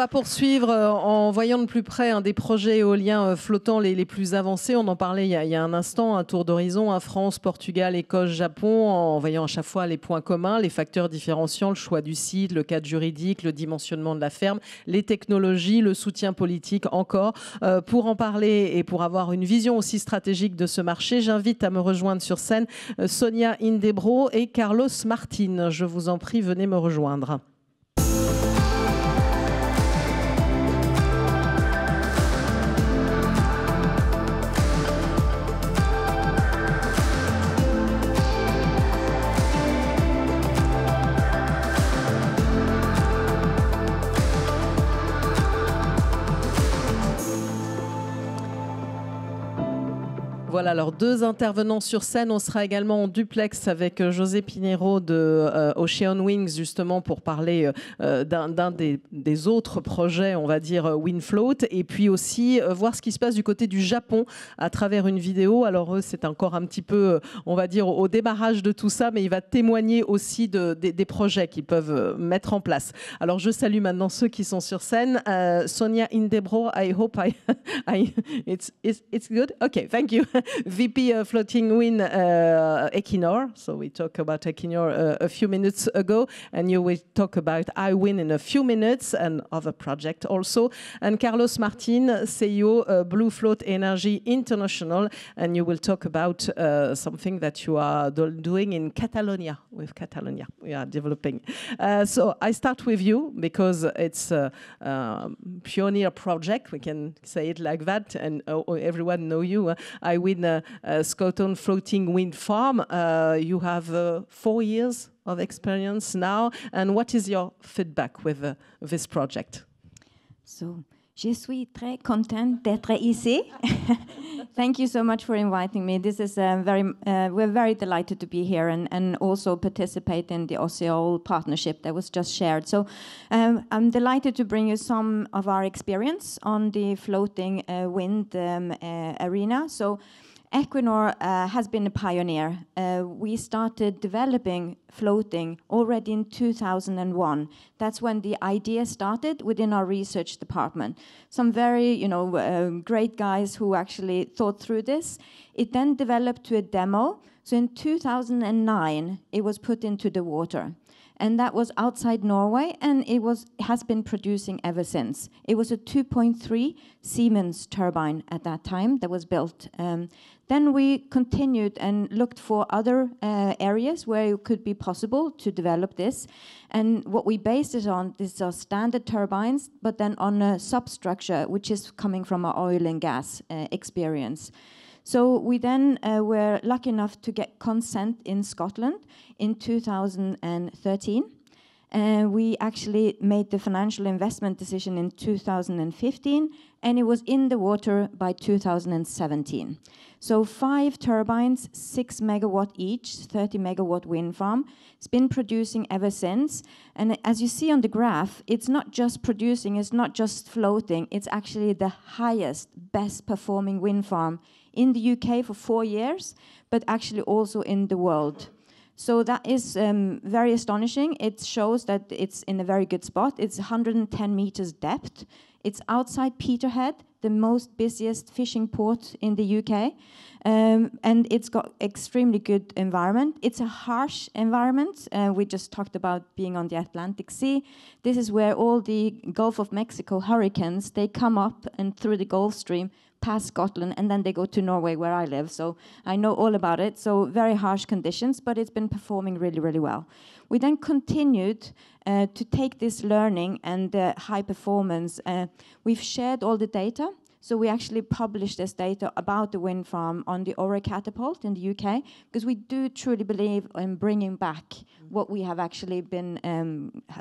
va poursuivre en voyant de plus près un des projets éoliens flottants les plus avancés. On en parlait il y a un instant, un tour d'horizon, France, Portugal, Écosse, Japon, en voyant à chaque fois les points communs, les facteurs différenciants, le choix du site, le cadre juridique, le dimensionnement de la ferme, les technologies, le soutien politique encore. Pour en parler et pour avoir une vision aussi stratégique de ce marché, j'invite à me rejoindre sur scène Sonia Indebro et Carlos Martin. Je vous en prie, venez me rejoindre. Voilà, alors 2 intervenants sur scène. On sera également en duplex avec José Pinheiro de Ocean Winds, justement pour parler d'un des autres projets, on va dire WindFloat, et puis aussi voir ce qui se passe du côté du Japon à travers une vidéo. Alors eux, c'est encore un petit peu, on va dire, au démarrage de tout ça, mais il va témoigner aussi des projets qu'ils peuvent mettre en place. Alors je salue maintenant ceux qui sont sur scène. Sonia Indebro, I hope it's good. Okay, thank you. VP Floating Wind Equinor. So we talked about Equinor a few minutes ago, and you will talk about iWind in a few minutes and other project also. And Carlos Martin, CEO Blue Float Energy International, and you will talk about something that you are doing in Catalonia. With Catalonia, we are developing. So I start with you because it's a pioneer project. We can say it like that, and everyone know you. iWind Scotland Floating Wind Farm. You have 4 years of experience now. And what is your feedback with this project? So, je suis très contente d'être ici. Thank you so much for inviting me. This is we're very delighted to be here and also participate in the OCEOL partnership that was just shared. So I'm delighted to bring you some of our experience on the floating wind arena. So Equinor has been a pioneer. We started developing floating already in 2001. That's when the idea started within our research department. Some very, great guys who actually thought through this. It then developed to a demo. So in 2009, it was put into the water. And that was outside Norway, and it has been producing ever since. It was a 2.3 Siemens turbine at that time that was built. Then we continued and looked for other areas where it could be possible to develop this. And what we based it on, these are standard turbines, but then on a substructure, which is coming from our oil and gas experience. So we then were lucky enough to get consent in Scotland in 2013. We actually made the financial investment decision in 2015, and it was in the water by 2017. So 5 turbines, 6 megawatt each, 30 megawatt wind farm. It's been producing ever since. And as you see on the graph, it's not just producing, it's not just floating, it's actually the highest, best performing wind farm in the UK for 4 years, but actually also in the world. So that is very astonishing. It shows that it's in a very good spot. It's 110 meters depth. It's outside Peterhead, the most busiest fishing port in the UK. And it's got extremely good environment. It's a harsh environment. We just talked about being on the Atlantic Sea. This is where all the Gulf of Mexico hurricanes, they come up and through the Gulf Stream, past Scotland, and then they go to Norway, where I live. So I know all about it. So very harsh conditions, but it's been performing really, really well. We then continued to take this learning and high performance. We've shared all the data. So we actually published this data about the wind farm on the Aura Catapult in the UK, because we do truly believe in bringing back what we have actually been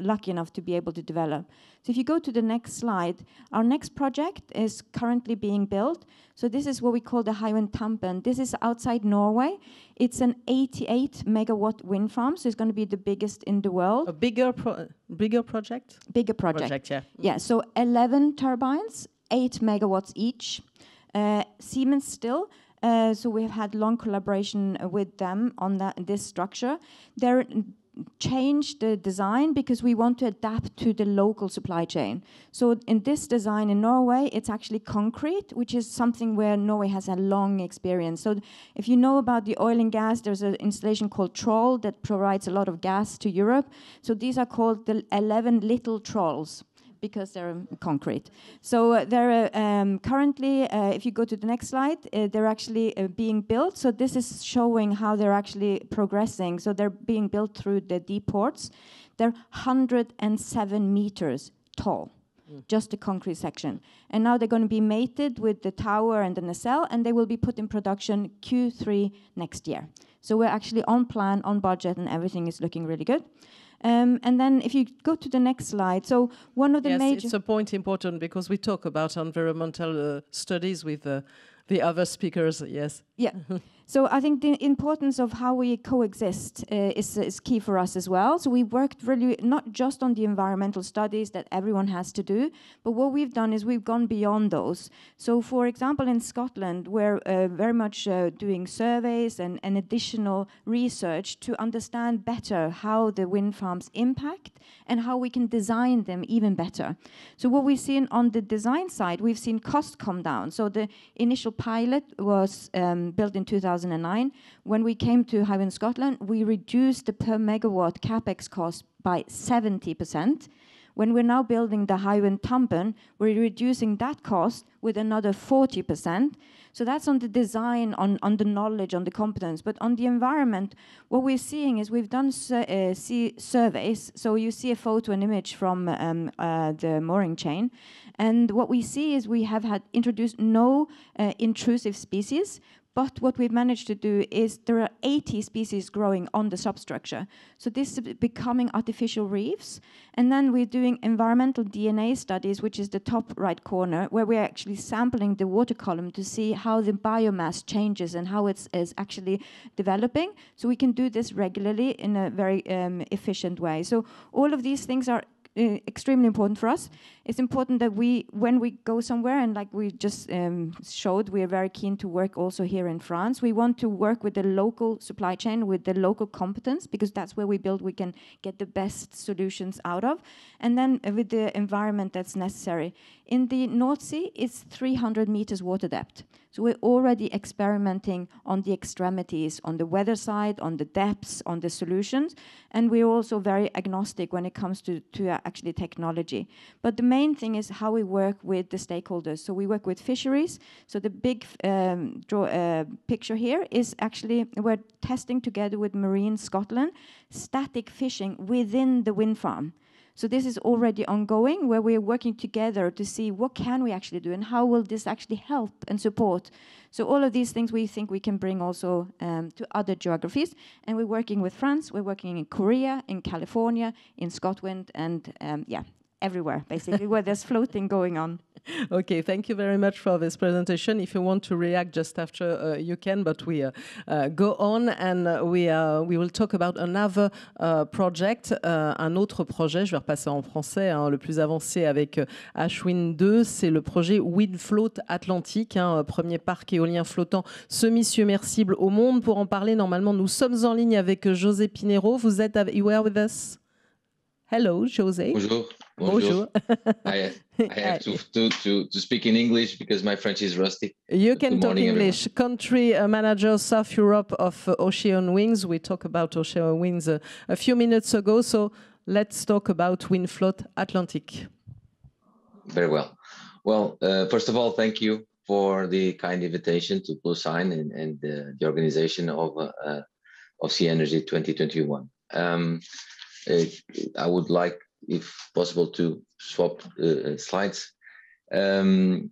lucky enough to be able to develop. So if you go to the next slide, our next project is currently being built. So this is what we call the Hywind Tampen. This is outside Norway. It's an 88 megawatt wind farm, so it's going to be the biggest in the world. A bigger project? Bigger project. Yeah. Yeah, so 11 turbines, 8 megawatts each. Siemens still. So we've had long collaboration with them on this structure. change the design because we want to adapt to the local supply chain. So in this design in Norway, it's actually concrete, which is something where Norway has a long experience. So if you know about the oil and gas, there's an installation called Troll that provides a lot of gas to Europe. So these are called the 11 little trolls, because they're concrete. So they're currently, if you go to the next slide, they're actually being built. So this is showing how they're actually progressing. So they're being built through the deep ports. They're 107 meters tall, just the concrete section. And now they're going to be mated with the tower and the nacelle, and they will be put in production Q3 next year. So we're actually on plan, on budget, and everything is looking really good. And then if you go to the next slide, so one of the major... Yes, it's a point important because we talk about environmental studies with the other speakers, yes. Yeah. So I think the importance of how we coexist is key for us as well. So we worked really not just on the environmental studies that everyone has to do, but what we've done is we've gone beyond those. So for example, in Scotland, we're very much doing surveys and additional research to understand better how the wind farms impact and how we can design them even better. So what we've seen on the design side, we've seen cost come down. So the initial pilot was built in 2009. When we came to Hywind Scotland, we reduced the per megawatt capex cost by 70%. When we're now building the Hywind Tampen, we're reducing that cost with another 40%. So that's on the design, on the knowledge, on the competence. But on the environment, what we're seeing is we've done surveys. So you see a photo and image from the mooring chain. And what we see is we have had introduced no intrusive species. But what we've managed to do is there are 80 species growing on the substructure. So this is becoming artificial reefs. And then we're doing environmental DNA studies, which is the top right corner, where we're actually sampling the water column to see how the biomass changes and how it's actually developing. So we can do this regularly in a very efficient way. So all of these things are extremely important for us. It's important that when we go somewhere, and like we just showed, we are very keen to work also here in France. We want to work with the local supply chain, with the local competence, because that's where we can get the best solutions out of. And then with the environment that's necessary. In the North Sea, it's 300 meters water depth. So we're already experimenting on the extremities, on the weather side, on the depths, on the solutions. And we're also very agnostic when it comes to actually technology. But the main thing is how we work with the stakeholders. So we work with fisheries. So the big picture here is actually we're testing together with Marine Scotland static fishing within the wind farm. So this is already ongoing, where we are working together to see what can we actually do and how will this actually help and support. So all of these things we think we can bring also to other geographies. And we're working with France, we're working in Korea, in California, in Scotland, and everywhere, basically, where there's floating going on. Okay, thank you very much for this presentation. If you want to react just after, you can, but we go on and we will talk about another project, un autre projet. Je vais repasser en français, hein, le plus avancé avec Ashwin 2, c'est le projet WindFloat Atlantique, hein, premier parc éolien flottant semi-submersible au monde. Pour en parler, normalement, nous sommes en ligne avec José Pinheiro. You are with us? Hello, José. Bonjour. Bonjour. I have to speak in English because my French is rusty. You can talk English. Everyone. Country manager South Europe of Ocean Wings. We talked about Ocean Wings a few minutes ago. So let's talk about WindFloat Atlantic. Very well. Well, first of all, thank you for the kind invitation to Bluesign and the organization of Sea Energy 2021. I would like, if possible, to swap slides. Well,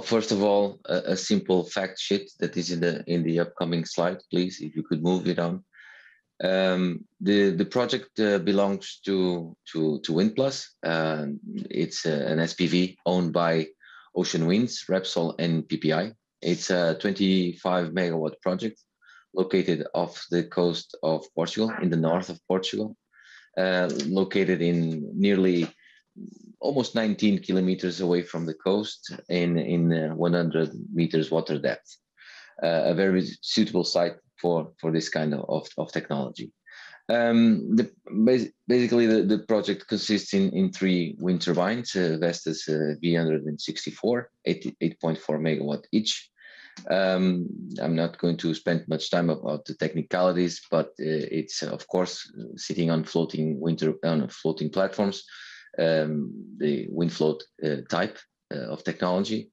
first of all, a simple fact sheet that is in the upcoming slide, please, if you could move it on. The project belongs to WindPlus. It's an SPV owned by Ocean Winds, Repsol, and PPI. It's a 25 megawatt project located off the coast of Portugal, in the north of Portugal. Located in nearly almost 19 kilometers away from the coast in 100 meters water depth. A very suitable site for this kind of technology. Basically, the project consists in 3 wind turbines, Vestas V164, 8.4 megawatt each. I'm not going to spend much time about the technicalities, but it's of course sitting on floating platforms, the WindFloat type of technology,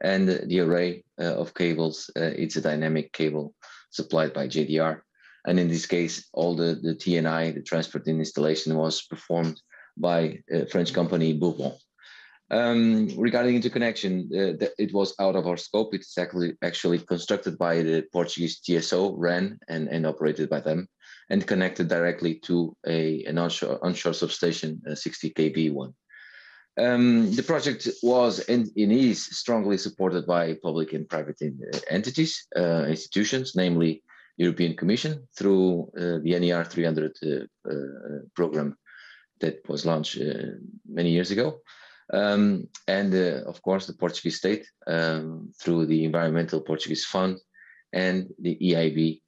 and the array of cables. It's a dynamic cable supplied by JDR. And in this case, all the T&I, the transport and installation, was performed by a French company, Bourbon. Regarding interconnection, it was out of our scope. It's actually constructed by the Portuguese TSO, REN, and operated by them, and connected directly to an onshore substation, a 60 kV one. The project was and is strongly supported by public and private entities, institutions, namely European Commission through the NER 300 program that was launched many years ago. And of course, the Portuguese state through the Environmental Portuguese Fund and the EIB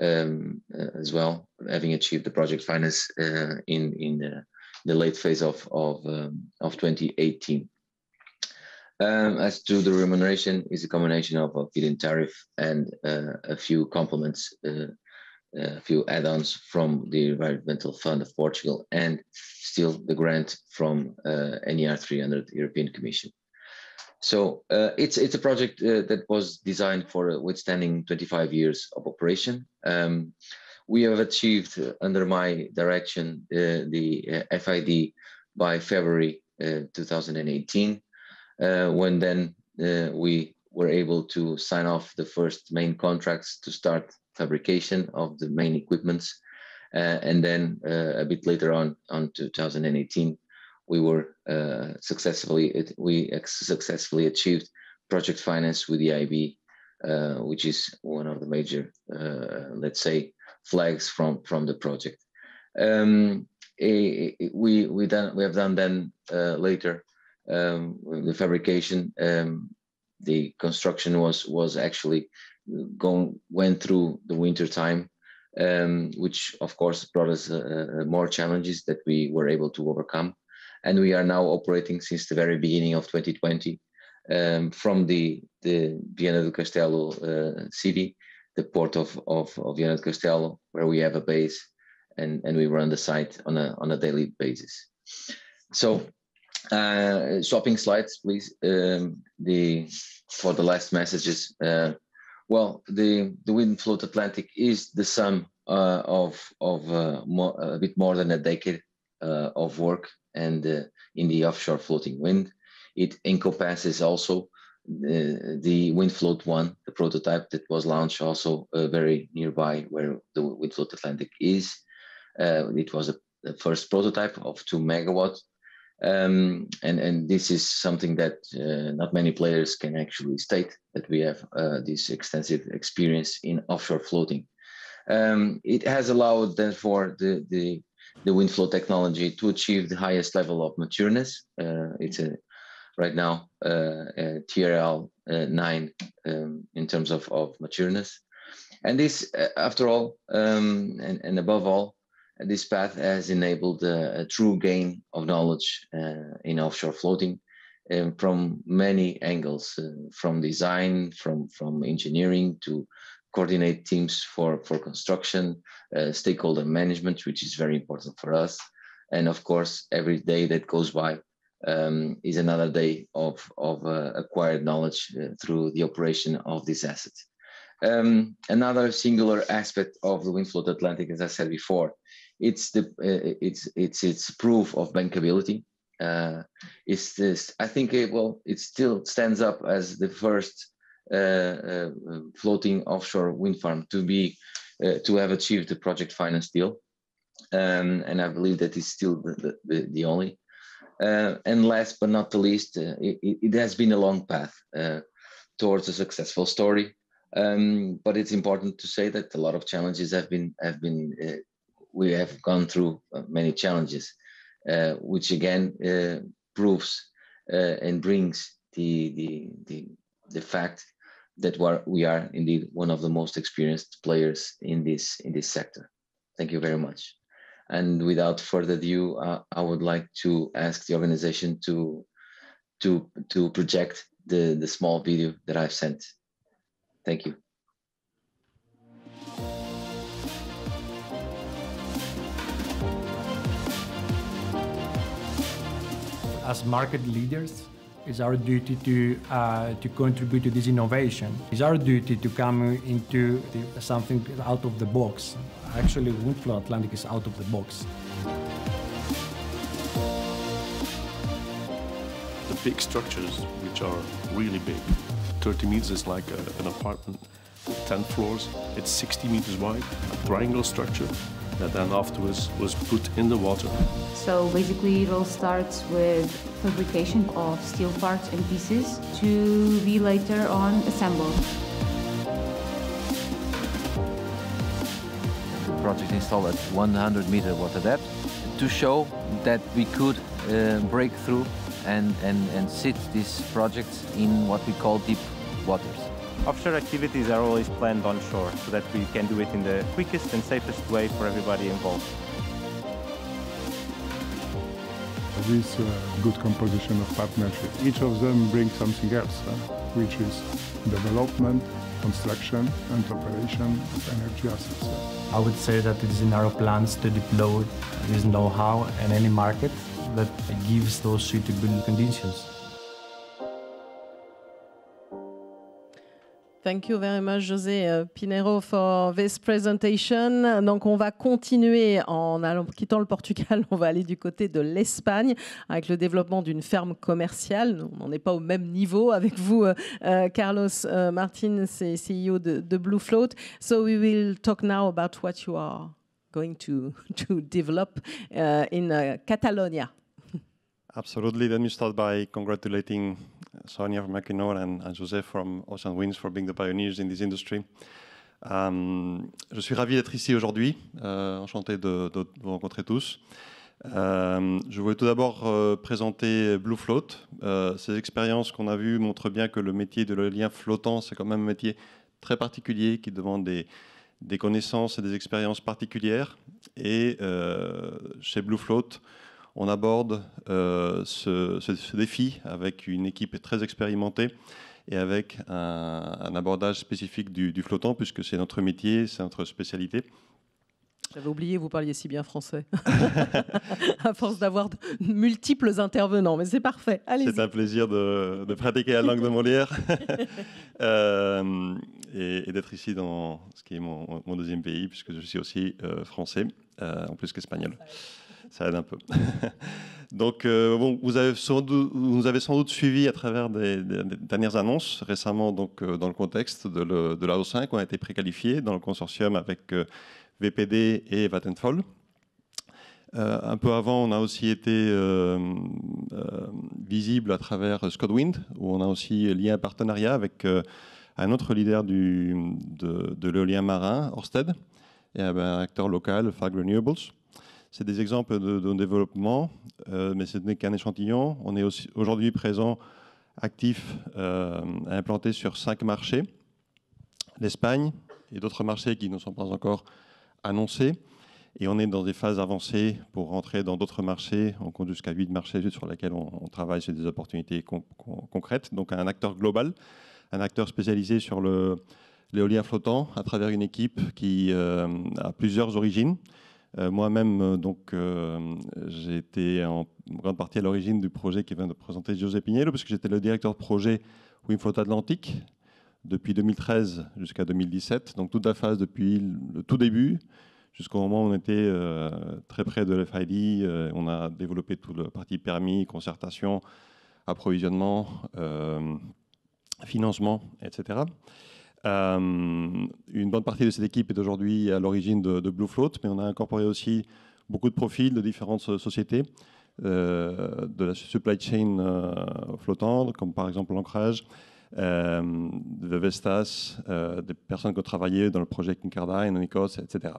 as well, having achieved the project finance in the late phase of 2018. As to the remuneration, is a combination of a feed-in tariff and a few complements, a few add-ons from the Environmental Fund of Portugal, and still the grant from NER 300 European Commission. So it's a project that was designed for withstanding 25 years of operation. We have achieved, under my direction, the FID by February 2018, when then we were able to sign off the first main contracts to start fabrication of the main equipments. And then a bit later on 2018, we successfully achieved project finance with the EIB, which is one of the major, let's say, flags from the project. We have done then later the fabrication. The construction was actually went through the winter time, which of course brought us more challenges that we were able to overcome. And we are now operating since the very beginning of 2020 from the Viana do Castelo city, the port of Viana do Castelo, where we have a base, and we run the site on a daily basis. So swapping slides, please. For the last messages. Well, the WindFloat Atlantic is the sum of a bit more than a decade of work and in the offshore floating wind. It encompasses also the WindFloat 1, the prototype that was launched also very nearby where the WindFloat Atlantic is. It was the first prototype of 2 megawatts. And this is something that not many players can actually state, that we have this extensive experience in offshore floating. It has allowed, therefore, the WindFloat technology to achieve the highest level of matureness. It's right now TRL 9 in terms of matureness. And this, after all, and above all, this path has enabled a true gain of knowledge in offshore floating from many angles, from design, from engineering, to coordinate teams for construction, stakeholder management, which is very important for us. And of course, every day that goes by is another day of acquired knowledge through the operation of this asset. Another singular aspect of the WindFloat Atlantic, as I said before, it's proof of bankability. It's this. I think it still stands up as the first floating offshore wind farm to have achieved the project finance deal, and I believe that is still the only. And last but not the least, it has been a long path towards a successful story. But it's important to say that a lot of challenges we have gone through many challenges, which again proves and brings the fact that we are indeed one of the most experienced players in this sector. Thank you very much. And without further ado, I would like to ask the organization to project the small video that I've sent. Thank you. As market leaders, it's our duty to contribute to this innovation. It's our duty to come into something out of the box. Actually, Windflow Atlantic is out of the box. The big structures, which are really big, 30 meters is like an apartment with 10 floors. It's 60 meters wide, a triangle structure that then afterwards was put in the water. So basically it all starts with fabrication of steel parts and pieces to be later on assembled. The project installed at 100-meter water depth to show that we could break through and sit these projects in what we call deep waters. Offshore activities are always planned on shore so that we can do it in the quickest and safest way for everybody involved. This good composition of partnership. Each of them brings something else, which is development, construction and operation of energy assets. I would say that it is in our plans to deploy this know-how in any market that gives those suitable conditions. Thank you very much, José Pinheiro, for this presentation. Donc, on va continuer en quittant le Portugal. On va aller du côté de l'Espagne avec le développement d'une ferme commerciale. On n'est pas au même niveau avec vous, Carlos Martin, c'est CEO de Blue Float. So we will talk now about what you are going to develop in Catalonia. Absolutely. Let me start by congratulating Sonia from Equinor and José from Ocean Winds for being the pioneers in this industry. Je suis ravi d'être ici aujourd'hui, enchanté de vous rencontrer tous. Je voulais tout d'abord présenter Blue Float. Ces expériences qu'on a vues montrent bien que le métier de l'éolien flottant, c'est quand même un métier très particulier qui demande des connaissances et des expériences particulières. Et chez Blue Float, on aborde ce défi avec une équipe très expérimentée et avec un abordage spécifique du flottant, puisque c'est notre métier, c'est notre spécialité. J'avais oublié, vous parliez si bien français, à force d'avoir de multiples intervenants, mais c'est parfait, allez-y. C'est un plaisir de pratiquer la langue de Molière et d'être ici dans ce qui est mon deuxième pays, puisque je suis aussi français, en plus qu'espagnol. Ça aide un peu. Donc, bon, vous nous avez sans doute suivi à travers des dernières annonces récemment, donc, dans le contexte de l'AO5, on a été préqualifié dans le consortium avec VPD et Vattenfall. Un peu avant, on a aussi été visible à travers ScotWind, où on a aussi lié un partenariat avec un autre leader de l'éolien marin, Ørsted, et un acteur local, Fag Renewables. C'est des exemples de développement, mais ce n'est qu'un échantillon. On est aujourd'hui présent, actif, implanté sur 5 marchés. L'Espagne et d'autres marchés qui ne sont pas encore annoncés. Et on est dans des phases avancées pour rentrer dans d'autres marchés. On compte jusqu'à 8 marchés sur lesquels on travaille sur des opportunités concrètes. Donc un acteur global, un acteur spécialisé sur l'éolien flottant à travers une équipe qui a plusieurs origines. Moi-même, donc, j'ai été en grande partie à l'origine du projet qui vient de présenter José Pinheiro, parce que j'étais le directeur de projet Windfloat Atlantic depuis 2013 jusqu'à 2017, donc toute la phase depuis le tout début jusqu'au moment où on était très près de l'FID. On a développé toute la partie permis, concertation, approvisionnement, financement, etc. Une bonne partie de cette équipe est aujourd'hui à l'origine de Blue Float, mais on a incorporé aussi beaucoup de profils de différentes sociétés, de la supply chain flottante, comme par exemple l'ancrage, de Vestas, des personnes qui ont travaillé dans le projet Kincardine, en Écosse, etc.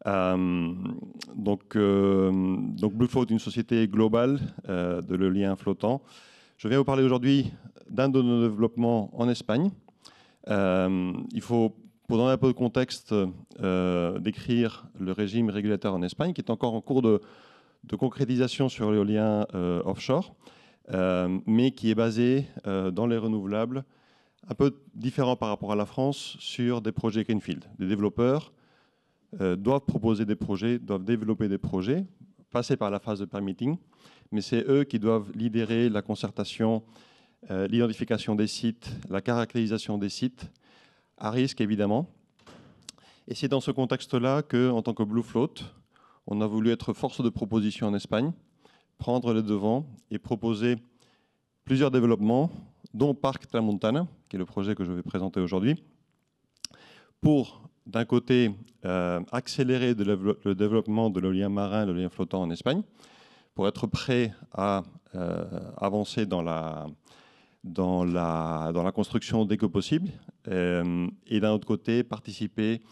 Donc Blue Float est une société globale de l'éolien flottant. Je viens vous parler aujourd'hui d'un de nos développements en Espagne. Il faut pour donner un peu de contexte, décrire le régime régulateur en Espagne, qui est encore en cours de concrétisation sur l'éolien offshore, mais qui est basé dans les renouvelables, un peu différent par rapport à la France, sur des projets greenfield. Les développeurs doivent proposer des projets, doivent développer des projets, passer par la phase de permitting, mais c'est eux qui doivent lidérer la concertation, l'identification des sites, la caractérisation des sites, à risque évidemment. Et c'est dans ce contexte-là qu'en tant que Bluefloat, on a voulu être force de proposition en Espagne, prendre le devant et proposer plusieurs développements, dont Parc Tramuntana, qui est le projet que je vais présenter aujourd'hui, pour, d'un côté, accélérer le développement de l'éolien marin, l'éolien flottant en Espagne, pour être prêt à avancer dans la construction dès que possible, et d'un autre côté, participer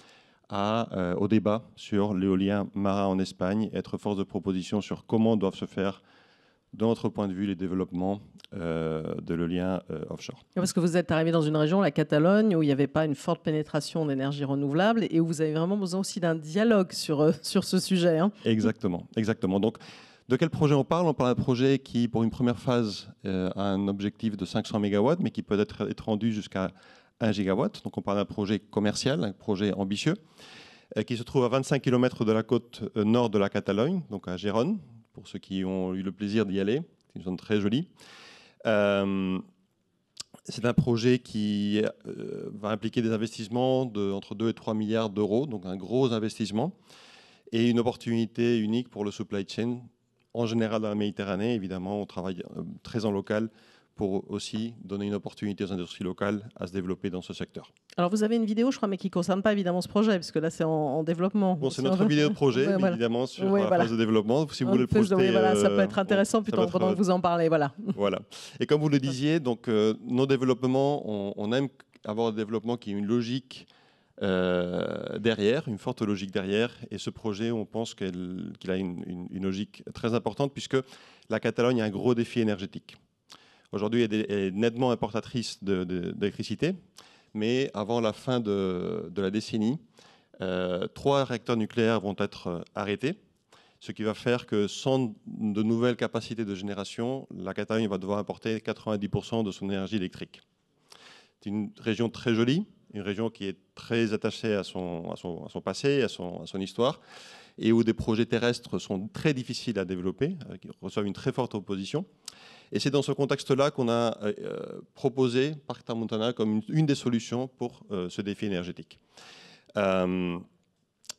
au débat sur l'éolien marin en Espagne, être force de proposition sur comment doivent se faire, de notre point de vue, les développements de l'éolien offshore. Parce que vous êtes arrivé dans une région, la Catalogne, où il n'y avait pas une forte pénétration d'énergie renouvelable et où vous avez vraiment besoin aussi d'un dialogue sur ce sujet. Hein. Exactement, exactement. Donc, de quel projet on parle? On parle d'un projet qui, pour une première phase, a un objectif de 500 MW, mais qui peut être rendu jusqu'à 1 gigawatt. Donc on parle d'un projet commercial, un projet ambitieux, qui se trouve à 25 km de la côte nord de la Catalogne, donc à Gérone, pour ceux qui ont eu le plaisir d'y aller. C'est une zone très jolie. C'est un projet qui va impliquer des investissements entre 2 et 3 milliards d'euros, donc un gros investissement, et une opportunité unique pour le supply chain, en général dans la Méditerranée. Évidemment, on travaille très en local pour aussi donner une opportunité aux industries locales à se développer dans ce secteur. Alors vous avez une vidéo, je crois, mais qui ne concerne pas évidemment ce projet, puisque là c'est en développement. Bon, c'est notre vidéo de projet, ouais, voilà. Évidemment, sur la phase de développement. Si vous voulez le projeter, projeter, voilà, ça peut être intéressant plutôt pendant que vous en parlez. Voilà. Voilà. Et comme vous le disiez, donc, nos développements, on aime avoir des développements qui ont une logique derrière, une forte logique derrière. Et ce projet, on pense qu'il a une logique très importante, puisque la Catalogne a un gros défi énergétique. Aujourd'hui, elle est nettement importatrice d'électricité, mais avant la fin de la décennie, 3 réacteurs nucléaires vont être arrêtés, ce qui va faire que sans de nouvelles capacités de génération, la Catalogne va devoir importer 90% de son énergie électrique. C'est une région très jolie, une région qui est très attachée à son passé, à son histoire, et où des projets terrestres sont très difficiles à développer, qui reçoivent une très forte opposition. Et c'est dans ce contexte-là qu'on a proposé Parc Tramuntana comme une des solutions pour ce défi énergétique. Mais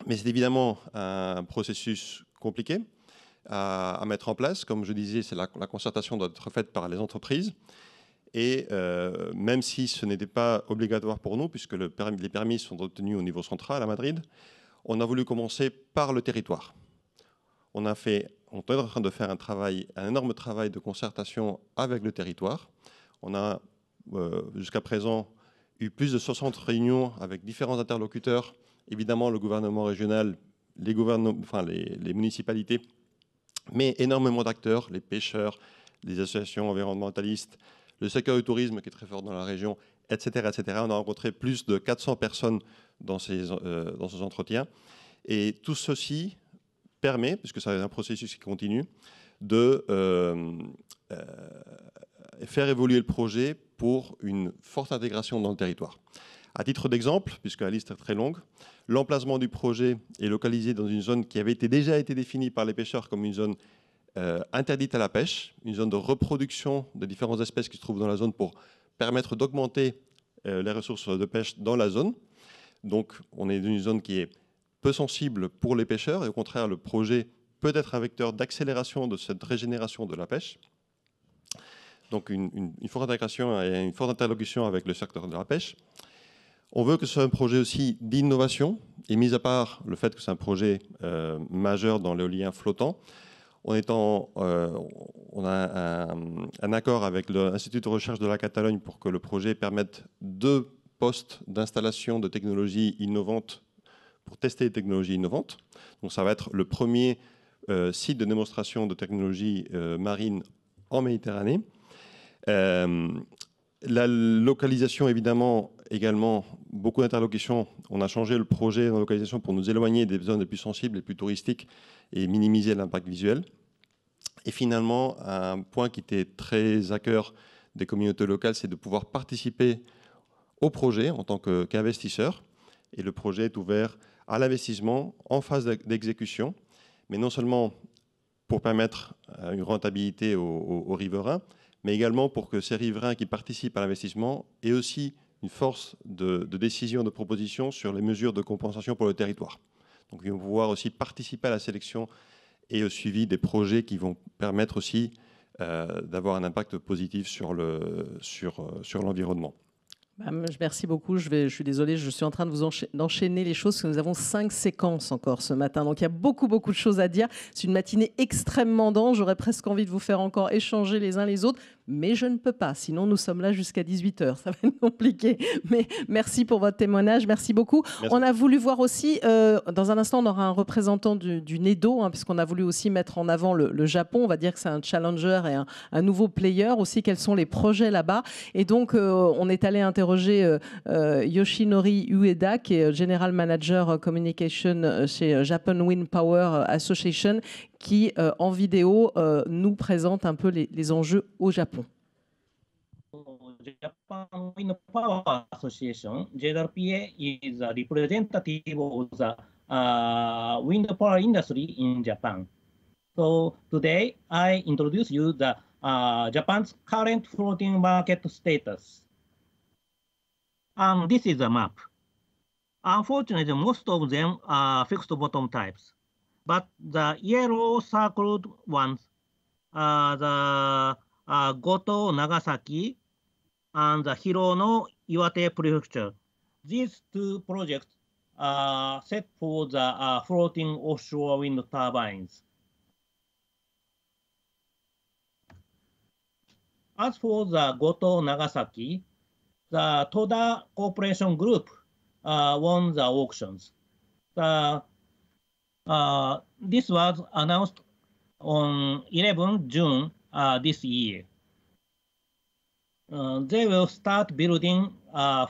c'est évidemment un processus compliqué à mettre en place. Comme je disais, la concertation doit être faite par les entreprises. Et même si ce n'était pas obligatoire pour nous, puisque les permis sont obtenus au niveau central à Madrid, on a voulu commencer par le territoire. On est en train de faire un énorme travail de concertation avec le territoire. On a jusqu'à présent eu plus de 60 réunions avec différents interlocuteurs, évidemment le gouvernement régional, les municipalités, mais énormément d'acteurs, les pêcheurs, les associations environnementalistes, le secteur du tourisme qui est très fort dans la région, etc., etc. On a rencontré plus de 400 personnes dans ces entretiens. Et tout ceci permet, puisque c'est un processus qui continue, de faire évoluer le projet pour une forte intégration dans le territoire. À titre d'exemple, puisque la liste est très longue, l'emplacement du projet est localisé dans une zone qui avait déjà été définie par les pêcheurs comme une zone interdite à la pêche, une zone de reproduction de différentes espèces qui se trouvent dans la zone pour permettre d'augmenter les ressources de pêche dans la zone. Donc on est dans une zone qui est peu sensible pour les pêcheurs, et au contraire, le projet peut être un vecteur d'accélération de cette régénération de la pêche. Donc une forte intégration et une forte interlocution avec le secteur de la pêche. On veut que ce soit un projet aussi d'innovation, et mis à part le fait que c'est un projet majeur dans l'éolien flottant, on a un accord avec l'Institut de recherche de la Catalogne pour que le projet permette 2 postes d'installation de technologies innovantes pour tester les technologies innovantes. Donc ça va être le premier site de démonstration de technologies marines en Méditerranée. La localisation, évidemment, également beaucoup d'interlocutions. On a changé le projet de localisation pour nous éloigner des zones les plus sensibles, les plus touristiques et minimiser l'impact visuel. Et finalement, un point qui était très à cœur des communautés locales, c'est de pouvoir participer au projet en tant qu'investisseur. Et le projet est ouvert à l'investissement en phase d'exécution, mais non seulement pour permettre une rentabilité aux riverains, mais également pour que ces riverains qui participent à l'investissement aient aussi une force de décision, de proposition sur les mesures de compensation pour le territoire. Donc ils vont pouvoir aussi participer à la sélection et au suivi des projets qui vont permettre aussi d'avoir un impact positif sur l'environnement. Merci beaucoup. Je suis désolée, je suis en train de vous enchaîner les choses parce que nous avons 5 séquences encore ce matin. Donc il y a beaucoup de choses à dire. C'est une matinée extrêmement dense. J'aurais presque envie de vous faire encore échanger les uns les autres. Mais je ne peux pas, sinon nous sommes là jusqu'à 18h. Ça va être compliqué. Mais merci pour votre témoignage, merci beaucoup. Merci. On a voulu voir aussi, dans un instant, on aura un représentant du NEDO, puisqu'on a voulu aussi mettre en avant le Japon. On va dire que c'est un challenger et un nouveau player aussi. Quels sont les projets là-bas? Et donc, on est allé interroger Yoshinori Ueda, qui est General Manager Communication chez Japan Wind Power Association, qui, en vidéo, nous présente un peu les enjeux au Japon. Japan Wind Power Association, JWPA, is a representative of the wind power industry in Japan. So today, I introduce you the Japan's current floating market status. This is a map. Unfortunately, most of them are fixed bottom types. But the yellow circled ones are the Goto, Nagasaki, and the Hirono, Iwate Prefecture. These two projects are set for the floating offshore wind turbines. As for the Goto, Nagasaki, the Toda Corporation Group won the auctions. This was announced on 11 June this year. They will start building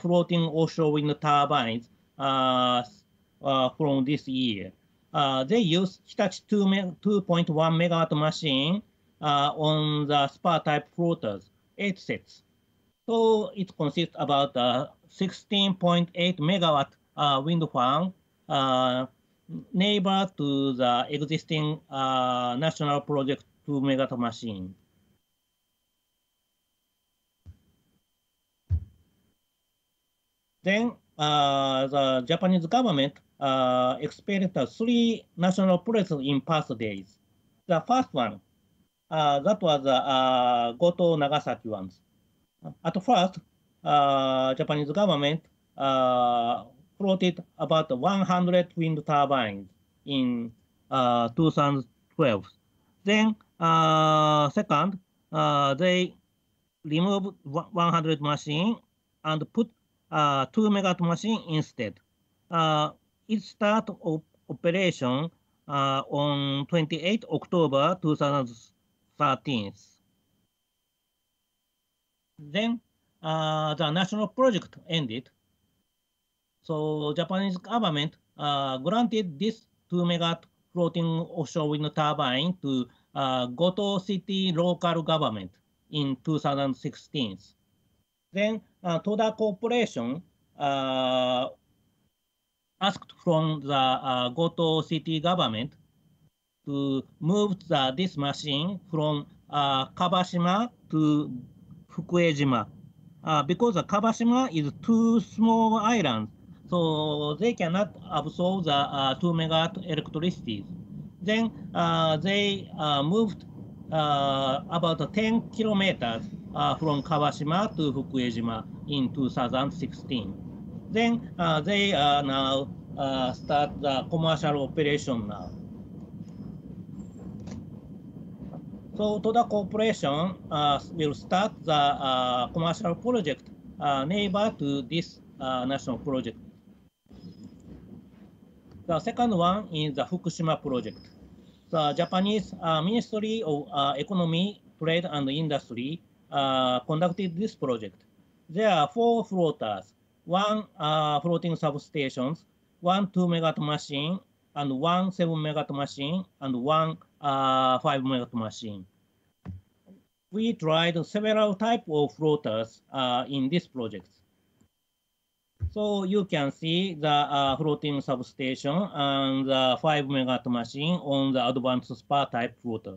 floating offshore wind turbines from this year. They use Hitachi 2.1 megawatt machine on the spar type floaters, 8 sets. So it consists about 16.8 megawatt wind farm neighbor to the existing national project 2 megawatt machine. Then the Japanese government experienced 3 national projects in past days. The first one, that was Goto Nagasaki ones. At first, Japanese government floated about 100 wind turbines in 2012. Then, second, they removed 100 machine and put 2 megawatt machine instead. It started operation on 28 October 2013. Then the national project ended. So Japanese government granted this 2 megawatt floating offshore wind turbine to Goto City local government in 2016. Then Toda Corporation asked from the Goto City government to move this machine from Kabashima to Fukuejima because Kabashima is too small island, so they cannot absorb the 2 megawatt electricity. Then they moved about 10 kilometers from Kabashima to Fukuejima in 2016. Then they are now start the commercial operation now. So Toda Corporation will start the commercial project neighbor to this national project. The second one is the Fukushima project. The Japanese Ministry of Economy, Trade and Industry conducted this project. There are 4 floaters. one floating substations, one 2 megawatt machine, and one 7 megawatt machine, and one 5 megawatt machine. We tried several types of floaters in this project. So you can see the floating substation and the 5 megawatt machine on the advanced spar type floater.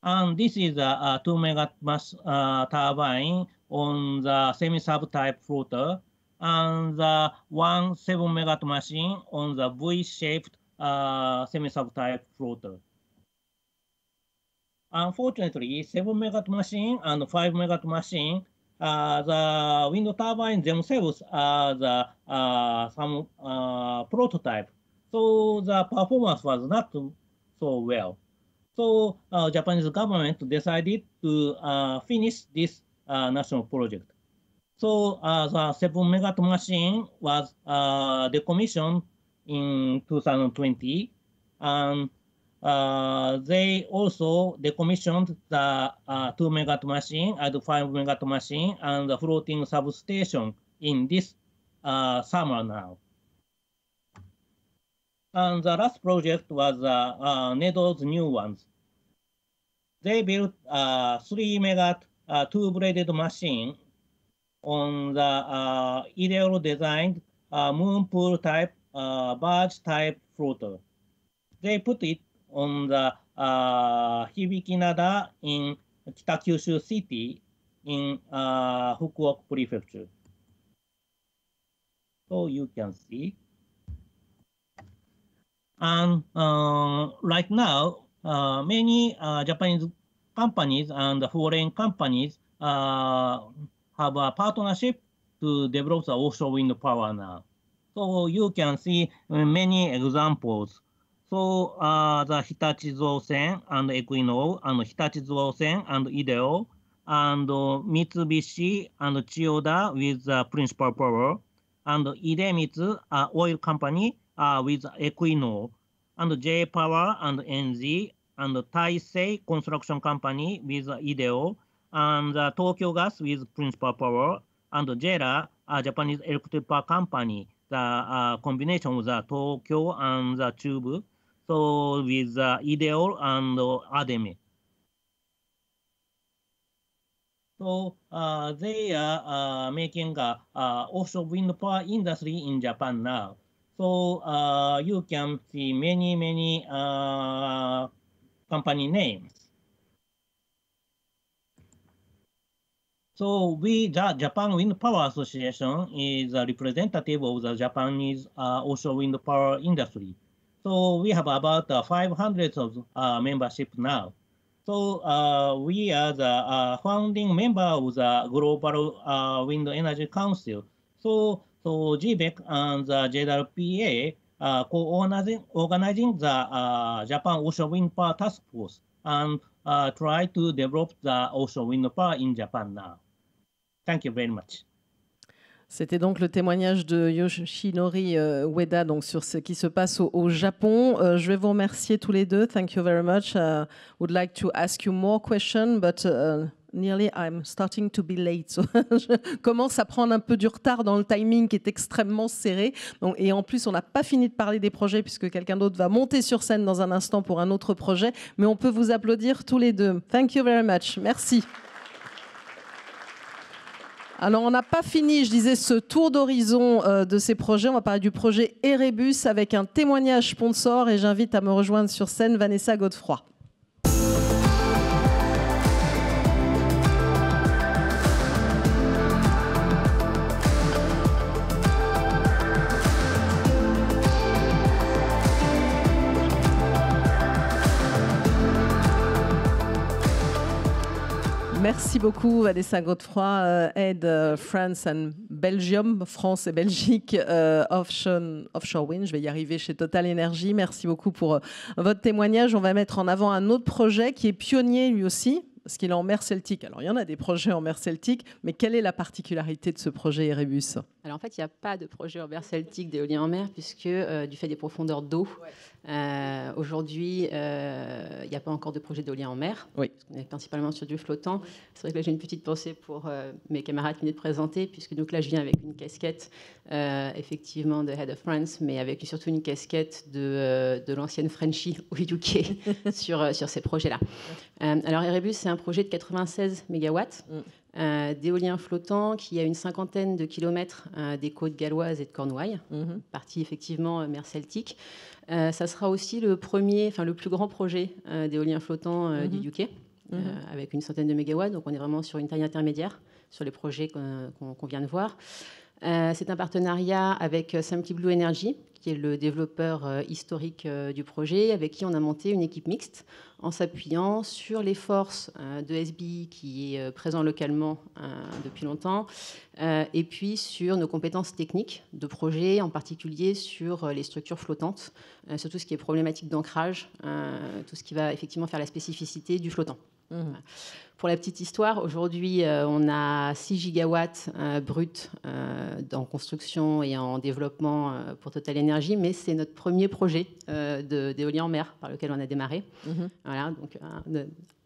And this is a 2 megawatt turbine on the semi-sub type floater, and the 7 megawatt machine on the V-shaped semi-sub type floater. Unfortunately, 7 megawatt machine and 5 megawatt machine, the wind turbines themselves are some prototype, so the performance was not so well. So Japanese government decided to finish this national project. So the 7 megawatt machine was decommissioned in 2020, and they also decommissioned the 2 megawatt machine and 5 megawatt machine and the floating substation in this summer now. And the last project was NEDO's new ones. They built a 3 megawatt two-bladed machine on the IDEO designed moon pool type barge type floater. They put it on the Hibikinada in Kitakyushu City in Fukuoka Prefecture. So you can see. And right now, many Japanese companies and foreign companies have a partnership to develop the offshore wind power now. So you can see many examples. So the Hitachi Zosen and Equinor, and Hitachi Zosen and IDEO, and Mitsubishi and Chiyoda with Principal Power, and Idemitsu oil company with Equinor, and J Power and NZ, and Taisei construction company with IDEO, and Tokyo Gas with Principal Power, and JERA, Japanese electric power company, the combination with the Tokyo and the Chubu, so with IDEO and ADEME. So they are making offshore wind power industry in Japan now. So you can see many company names. So the Japan Wind Power Association is a representative of the Japanese offshore wind power industry. So we have about 500 of membership now. So we are the founding member of the Global Wind Energy Council. So GBEC and the JWPA co-organizing the Japan Offshore Wind Power Task Force and try to develop the offshore wind power in Japan now. Thank you very much. C'était donc le témoignage de Yoshinori Ueda donc sur ce qui se passe au Japon. Je vais vous remercier tous les deux. Thank you very much. Would like to ask you more questions, but nearly I'm starting to be late. So je commence à prendre un peu du retard dans le timing qui est extrêmement serré. Donc, et en plus, on n'a pas fini de parler des projets puisque quelqu'un d'autre va monter sur scène dans un instant pour un autre projet. Mais on peut vous applaudir tous les deux. Thank you very much. Merci. Alors, on n'a pas fini, je disais, ce tour d'horizon de ces projets. On va parler du projet Erebus avec un témoignage sponsor et j'invite à me rejoindre sur scène Vanessa Godefroy. Merci beaucoup Vanessa Godefroy, Aide France and Belgium, France et Belgique, offshore Wind. Je vais y arriver chez Total Energy. Merci beaucoup pour votre témoignage. On va mettre en avant un autre projet qui est pionnier lui aussi. parce qu'il est en mer Celtique. Alors, il y en a des projets en mer Celtique, mais quelle est la particularité de ce projet Erebus? Alors, en fait, il n'y a pas de projet en mer Celtique d'éolien en mer, puisque du fait des profondeurs d'eau, aujourd'hui, il n'y a pas encore de projet d'éolien en mer. Oui. Parce qu'on est principalement sur du flottant. C'est vrai que là, j'ai une petite pensée pour mes camarades qui venaient de présenter, puisque donc là, je viens avec une casquette, effectivement, de Head of France, mais avec surtout une casquette de l'ancienne Frenchie au UK sur ces projets-là. Alors, Erebus, c'est un projet de 96 MW. D'éolien flottant qui a une 50aine de kilomètres des côtes galloises et de Cornouailles, partie effectivement mer Celtique. Ça sera aussi le plus grand projet d'éolien flottant du UK, avec une centaine de mégawatts. Donc on est vraiment sur une taille intermédiaire sur les projets qu'on vient de voir. C'est un partenariat avec Simply Blue Energy, qui est le développeur historique du projet, avec qui on a monté une équipe mixte en s'appuyant sur les forces de SBI qui est présent localement depuis longtemps, et puis sur nos compétences techniques de projet, en particulier sur les structures flottantes, sur tout ce qui est problématique d'ancrage, tout ce qui va effectivement faire la spécificité du flottant. Pour la petite histoire, aujourd'hui, on a 6 gigawatts bruts en construction et en développement pour Total Energy, mais c'est notre premier projet d'éolien en mer par lequel on a démarré. Voilà, donc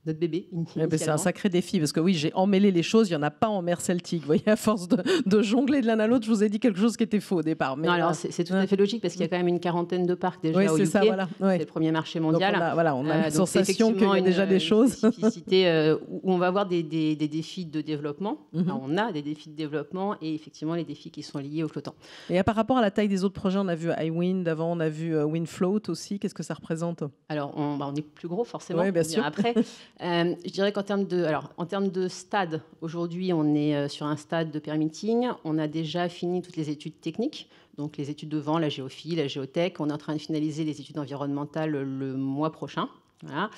notre bébé. C'est un sacré défi, parce que oui, j'ai emmêlé les choses, il n'y en a pas en mer Celtique. Vous voyez, à force de jongler de l'un à l'autre, je vous ai dit quelque chose qui était faux au départ. Mais non, alors c'est tout à fait logique, parce qu'il y a quand même une quarantaine de parcs déjà au UK. Ça, voilà. C'est le premier marché mondial. Donc on a la sensation qu'il y a déjà des choses. Spécificité où on va avoir des défis de développement. Alors, on a des défis de développement et effectivement les défis qui sont liés au flottant. Et par rapport à la taille des autres projets, on a vu iWind avant, on a vu WindFloat aussi. Qu'est-ce que ça représente? Alors, on est plus gros forcément. Oui, bien sûr. Après, je dirais qu'en termes de stade, aujourd'hui, on est sur un stade de permitting. On a déjà fini toutes les études techniques, donc les études de vent, la géophilie, la géotech. On est en train de finaliser les études environnementales le mois prochain. Voilà.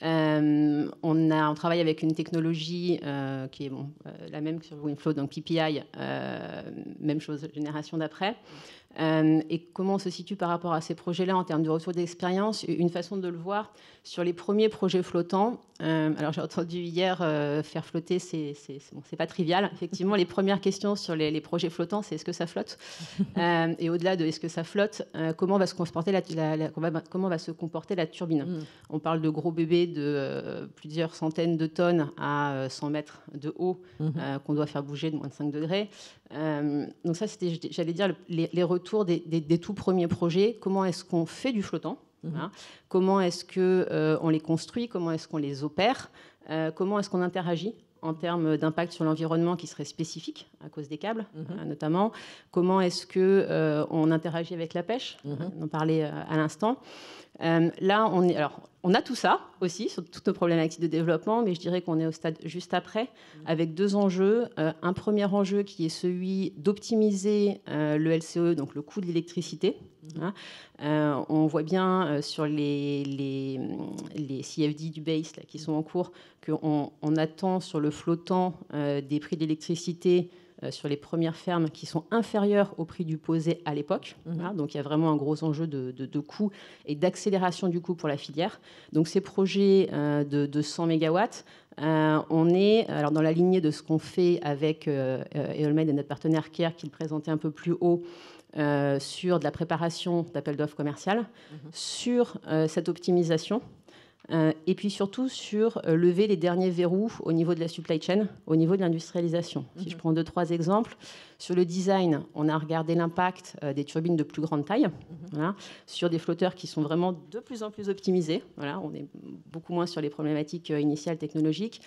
On travaille avec une technologie qui est la même que sur WindFloat, donc PPI, même chose, génération d'après. Et comment on se situe par rapport à ces projets-là en termes de retour d'expérience? Une façon de le voir, sur les premiers projets flottants, alors j'ai entendu hier faire flotter, c'est pas trivial. Effectivement, les premières questions sur les projets flottants, c'est est-ce que ça flotte? Et au-delà de est-ce que ça flotte, comment va se comporter la turbine? On parle de gros bébés de plusieurs centaines de tonnes à 100 mètres de haut qu'on doit faire bouger de moins de 5 degrés. Donc ça, c'était, j'allais dire, les retours des tout premiers projets. Comment est-ce qu'on fait du flottant? Hein? Comment est-ce qu'on les construit? Comment est-ce qu'on les opère? Comment est-ce qu'on interagit en termes d'impact sur l'environnement qui serait spécifique à cause des câbles, notamment? Comment est-ce qu'on interagit avec la pêche? On en parlait à l'instant. Là, on a tout ça aussi sur toutes nos problématiques de développement, mais je dirais qu'on est au stade juste après, avec deux enjeux. Un premier enjeu qui est celui d'optimiser le LCE, donc le coût de l'électricité. On voit bien sur les CFD du BASE là, qui sont en cours qu'on attend sur le flottant des prix d'électricité sur les premières fermes qui sont inférieurs au prix du posé à l'époque. Voilà, donc il y a vraiment un gros enjeu de coût et d'accélération du coût pour la filière. Donc ces projets de 100 MW, on est alors dans la lignée de ce qu'on fait avec Eolmed et notre partenaire Care, qui le présentait un peu plus haut, sur de la préparation d'appels d'offres commerciales, sur cette optimisation. Et puis surtout sur lever les derniers verrous au niveau de la supply chain, au niveau de l'industrialisation. Si je prends 2-3 exemples, sur le design, on a regardé l'impact des turbines de plus grande taille, voilà, sur des flotteurs qui sont vraiment de plus en plus optimisés. Voilà, on est beaucoup moins sur les problématiques initiales technologiques.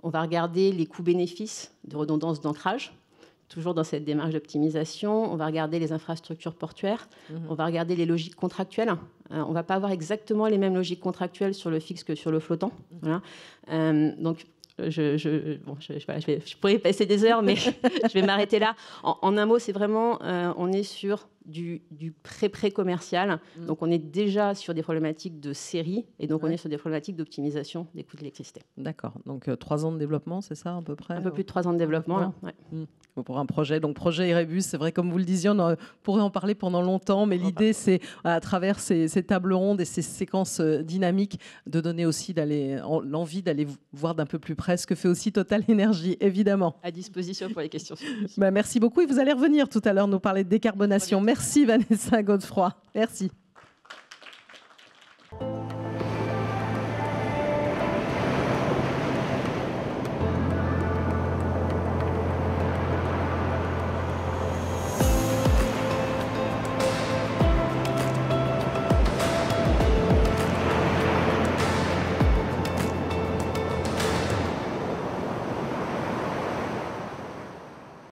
On va regarder les coûts-bénéfices de redondance d'ancrage, toujours dans cette démarche d'optimisation. On va regarder les infrastructures portuaires, on va regarder les logiques contractuelles. On ne va pas avoir exactement les mêmes logiques contractuelles sur le fixe que sur le flottant. Voilà. Donc, je pourrais y passer des heures, mais je vais m'arrêter là. En un mot, c'est vraiment, on est sur du pré-commercial. Donc on est déjà sur des problématiques de série et donc on est sur des problématiques d'optimisation des coûts de l'électricité. D'accord. Donc 3 ans de développement, c'est ça à peu près? Un peu plus de 3 ans de développement. Là, pour un projet. Donc projet Erebus, c'est vrai, comme vous le disiez, on pourrait en parler pendant longtemps, mais l'idée, c'est à travers ces tables rondes et ces séquences dynamiques de donner aussi l'envie d'aller voir d'un peu plus près ce que fait aussi Total Energy, évidemment. À disposition pour les questions. Merci beaucoup et vous allez revenir tout à l'heure nous parler de décarbonation. Merci Vanessa Godefroy. Merci.